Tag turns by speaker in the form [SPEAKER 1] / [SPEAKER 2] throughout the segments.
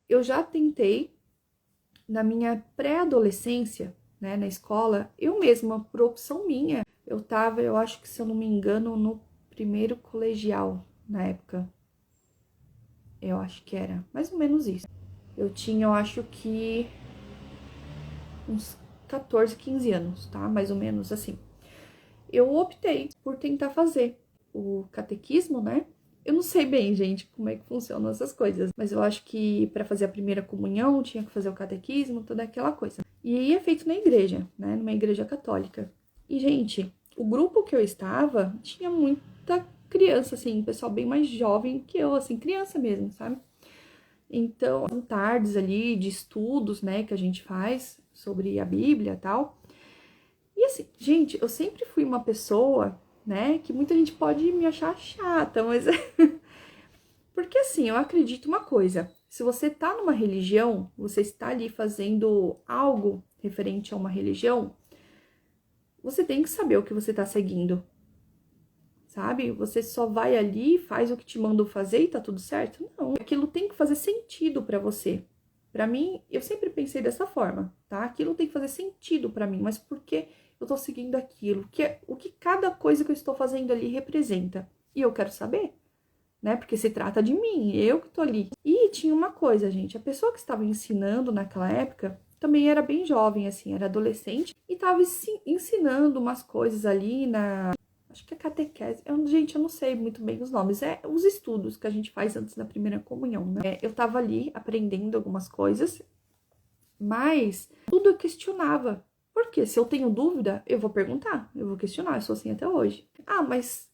[SPEAKER 1] eu já tentei, na minha pré-adolescência, né, na escola, eu mesma, por opção minha, eu tava, eu acho que, se eu não me engano, no primeiro colegial, na época. Eu acho que era mais ou menos isso. Eu tinha, eu acho que uns 14, 15 anos, tá? Mais ou menos assim. Eu optei por tentar fazer o catequismo, né? Eu não sei bem, gente, como é que funcionam essas coisas, mas eu acho que para fazer a primeira comunhão tinha que fazer o catequismo, toda aquela coisa. E aí é feito na igreja, né? Numa igreja católica. E, gente, o grupo que eu estava tinha muita criança, assim, pessoal bem mais jovem que eu, assim, criança mesmo, sabe? Então, são tardes ali de estudos, né, que a gente faz sobre a Bíblia e tal. E assim, gente, eu sempre fui uma pessoa, né, que muita gente pode me achar chata, mas porque assim, eu acredito uma coisa, se você tá numa religião, você está ali fazendo algo referente a uma religião, você tem que saber o que você tá seguindo, sabe? Você só vai ali, faz o que te mandam fazer e tá tudo certo? Não, aquilo tem que fazer sentido pra você. Pra mim, eu sempre pensei dessa forma, tá? Aquilo tem que fazer sentido pra mim, mas por que eu tô seguindo aquilo? O que cada coisa que eu estou fazendo ali representa? E eu quero saber, né? Porque se trata de mim, eu que tô ali. E tinha uma coisa, gente, a pessoa que estava ensinando naquela época também era bem jovem, assim, era adolescente, e estava ensinando umas coisas ali na, acho que é catequese. Gente, eu não sei muito bem os nomes. É os estudos que a gente faz antes da primeira comunhão, né? Eu tava ali aprendendo algumas coisas, mas tudo eu questionava. Porque se eu tenho dúvida, eu vou perguntar, eu vou questionar. Eu sou assim até hoje. Ah, mas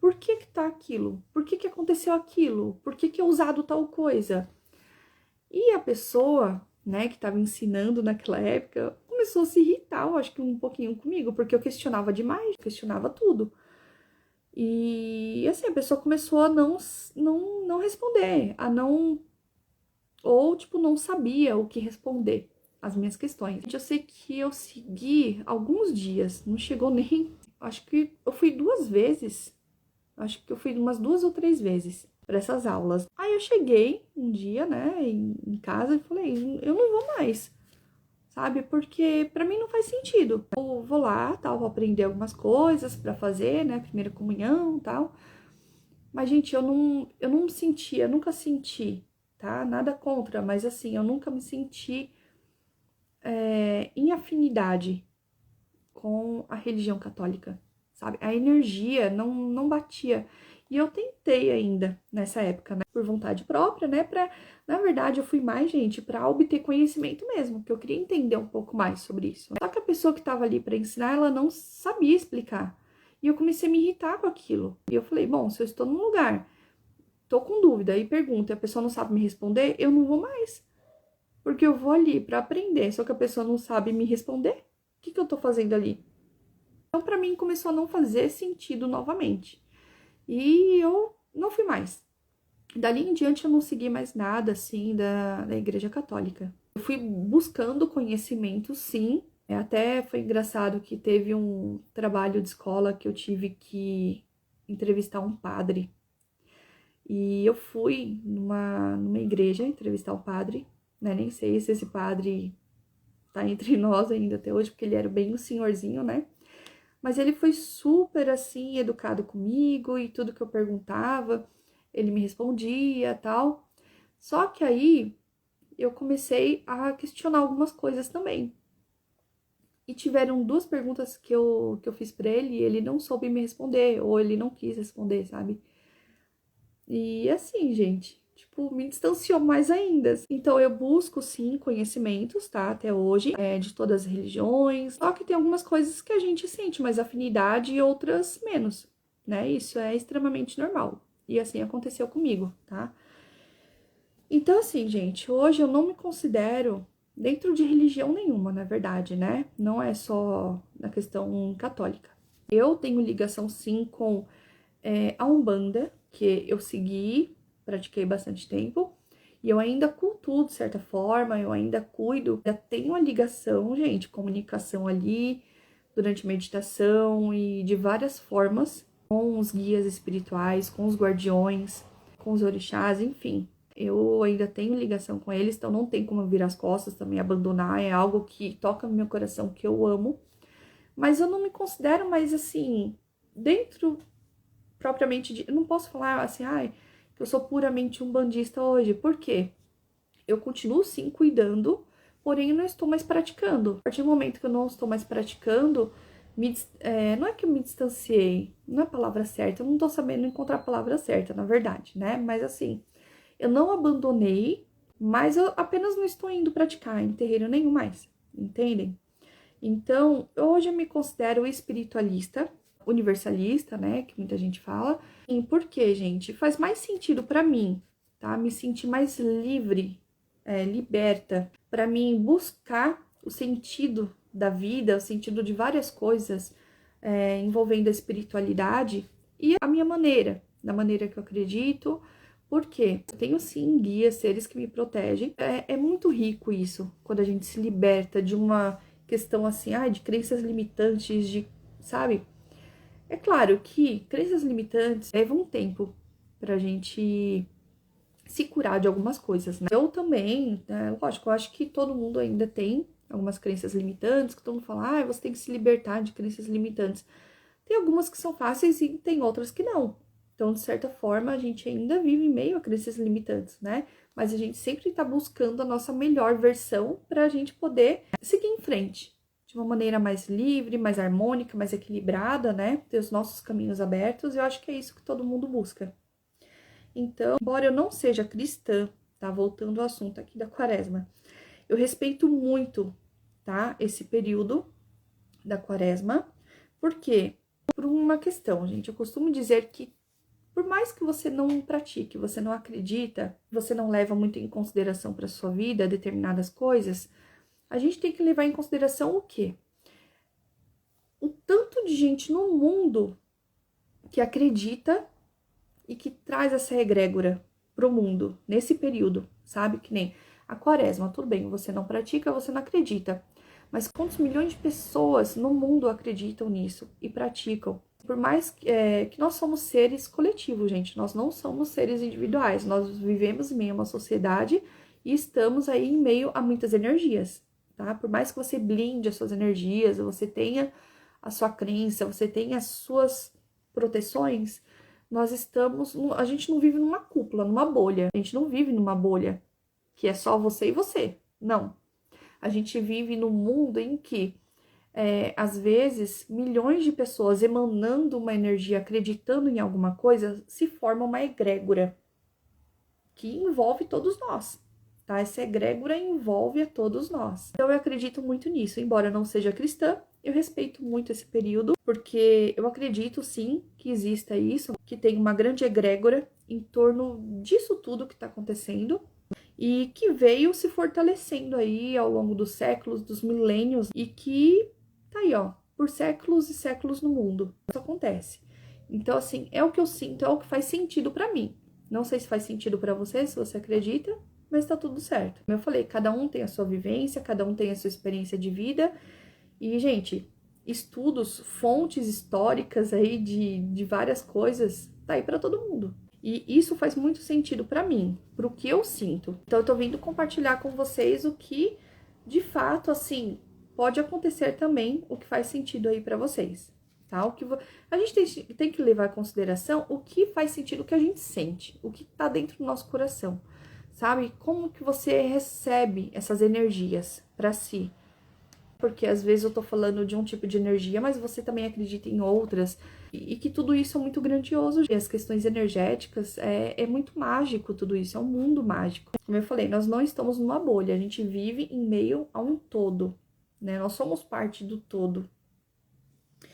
[SPEAKER 1] por que que tá aquilo? Por que que aconteceu aquilo? Por que que é usado tal coisa? E a pessoa, né, que estava ensinando naquela época, começou a se irritar, eu acho que um pouquinho comigo, porque eu questionava demais, questionava tudo. E assim, a pessoa começou a não responder, a não. Ou, tipo, não sabia o que responder às minhas questões. Eu sei que eu segui alguns dias, não chegou nem. Acho que eu fui 2 vezes. Acho que eu fui umas 2 ou 3 vezes para essas aulas. Aí eu cheguei um dia, né, em casa e falei, eu não vou mais, sabe? Porque para mim não faz sentido. Eu vou lá, tal, vou aprender algumas coisas para fazer, né, primeira comunhão, tal. Mas, gente, eu não sentia, eu nunca senti, tá? Nada contra, mas assim, eu nunca me senti em afinidade com a religião católica, sabe? A energia não batia. E eu tentei ainda nessa época, né? Por vontade própria, né? Na verdade, eu fui mais, gente, para obter conhecimento mesmo, que eu queria entender um pouco mais sobre isso. Só que a pessoa que estava ali para ensinar, ela não sabia explicar. E eu comecei a me irritar com aquilo. E eu falei, bom, se eu estou num lugar, tô com dúvida e pergunto, e a pessoa não sabe me responder, eu não vou mais. Porque eu vou ali para aprender, só que a pessoa não sabe me responder. O que eu tô fazendo ali? Então, para mim, começou a não fazer sentido novamente. E eu não fui mais. Dali em diante, eu não segui mais nada, assim, da Igreja Católica. Eu fui buscando conhecimento, sim. Até foi engraçado que teve um trabalho de escola que eu tive que entrevistar um padre. E eu fui numa igreja entrevistar um padre, né? Nem sei se esse padre tá entre nós ainda até hoje, porque ele era bem um senhorzinho, né? Mas ele foi super, assim, educado comigo e tudo que eu perguntava, ele me respondia, tal. Só que aí eu comecei a questionar algumas coisas também. E tiveram 2 perguntas que eu fiz pra ele e ele não soube me responder, ou ele não quis responder, sabe? E assim, gente, tipo, me distanciou mais ainda. Então eu busco, sim, conhecimentos, tá? Até hoje, de todas as religiões. Só que tem algumas coisas que a gente sente mais afinidade e outras menos, né? Isso é extremamente normal. E assim aconteceu comigo, tá? Então, assim, gente, hoje eu não me considero dentro de religião nenhuma, na verdade, né? Não é só na questão católica. Eu tenho ligação, sim, com a Umbanda, que eu segui, pratiquei bastante tempo, e eu ainda cultuo de certa forma, eu ainda cuido, ainda tenho a ligação, gente, comunicação ali, durante meditação e de várias formas, com os guias espirituais, com os guardiões, com os orixás, enfim. eu ainda tenho ligação com eles, então não tem como eu virar as costas também, abandonar, é algo que toca no meu coração, que eu amo. Mas eu não me considero mais, assim, dentro propriamente de... Eu não posso falar assim, ai, que eu sou puramente umbandista hoje. Por quê? Eu continuo, sim, cuidando, porém eu não estou mais praticando. A partir do momento que eu não estou mais praticando, não é que eu me distanciei, não é a palavra certa, eu não tô sabendo encontrar a palavra certa, na verdade, né? Mas assim, eu não abandonei, mas eu apenas não estou indo praticar em terreiro nenhum mais, entendem? Então, hoje eu me considero espiritualista, universalista, né, que muita gente fala. E por quê, gente? Faz mais sentido pra mim, tá? Me sentir mais livre, liberta, pra mim buscar o sentido da vida, o sentido de várias coisas envolvendo a espiritualidade e a minha maneira, da maneira que eu acredito. Por quê? Eu tenho sim guias, seres que me protegem. É muito rico isso, quando a gente se liberta de uma questão assim, de crenças limitantes, sabe? É claro que crenças limitantes levam um tempo pra gente se curar de algumas coisas, né? Eu também, né, lógico, eu acho que todo mundo ainda tem algumas crenças limitantes, que todo mundo fala, você tem que se libertar de crenças limitantes. Tem algumas que são fáceis e tem outras que não. Então, de certa forma, a gente ainda vive em meio a crenças limitantes, né? Mas a gente sempre tá buscando a nossa melhor versão pra gente poder seguir em frente de uma maneira mais livre, mais harmônica, mais equilibrada, né? Ter os nossos caminhos abertos. Eu acho que é isso que todo mundo busca. Então, embora eu não seja cristã, tá? Voltando ao assunto aqui da quaresma, eu respeito muito, tá? Esse período da quaresma. Por quê? Por uma questão, gente. Eu costumo dizer que, por mais que você não pratique, você não acredita, você não leva muito em consideração para sua vida determinadas coisas, a gente tem que levar em consideração o quê? O tanto de gente no mundo que acredita e que traz essa egrégora pro mundo nesse período, sabe? Que nem a quaresma, tudo bem, você não pratica, você não acredita. Mas quantos milhões de pessoas no mundo acreditam nisso e praticam? Por mais que nós somos seres coletivos, gente, nós não somos seres individuais, nós vivemos em meio a uma sociedade e estamos aí em meio a muitas energias, tá? Por mais que você blinde as suas energias, você tenha a sua crença, você tenha as suas proteções, a gente não vive numa cúpula, numa bolha, a gente não vive numa bolha que é só você e você, não. A gente vive num mundo em que, às vezes, milhões de pessoas emanando uma energia, acreditando em alguma coisa, se forma uma egrégora que envolve todos nós, tá? Essa egrégora envolve a todos nós. Então, eu acredito muito nisso. Embora eu não seja cristã, eu respeito muito esse período, porque eu acredito, sim, que exista isso, que tem uma grande egrégora em torno disso tudo que está acontecendo, e que veio se fortalecendo aí ao longo dos séculos, dos milênios, e que tá aí, ó, por séculos e séculos no mundo. Isso acontece. Então, assim, é o que eu sinto, é o que faz sentido pra mim. Não sei se faz sentido pra você, se você acredita, mas tá tudo certo. Como eu falei, cada um tem a sua vivência, cada um tem a sua experiência de vida. E, gente, estudos, fontes históricas aí de várias coisas, tá aí pra todo mundo. E isso faz muito sentido pra mim, pro que eu sinto. Então, eu tô vindo compartilhar com vocês o que, de fato, assim, pode acontecer também, o que faz sentido aí pra vocês, tá? A gente tem que levar em consideração o que faz sentido, o que a gente sente, o que tá dentro do nosso coração, sabe? Como que você recebe essas energias pra si. Porque às vezes eu tô falando de um tipo de energia, mas você também acredita em outras, e que tudo isso é muito grandioso. E as questões energéticas, é muito mágico tudo isso, é um mundo mágico. Como eu falei, nós não estamos numa bolha, a gente vive em meio a um todo, né? Nós somos parte do todo.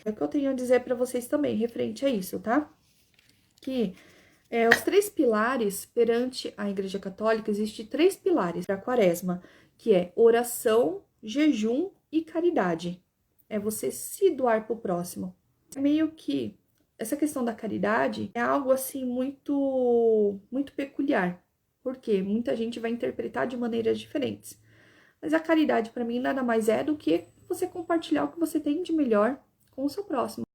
[SPEAKER 1] É o que eu tenho a dizer pra vocês também, referente a isso, tá? Que os 3 pilares perante a Igreja Católica, existem 3 pilares para a quaresma, que é oração, jejum e caridade. É você se doar pro próximo. É meio que essa questão da caridade é algo assim muito peculiar, porque muita gente vai interpretar de maneiras diferentes. Mas a caridade para mim nada mais é do que você compartilhar o que você tem de melhor com o seu próximo.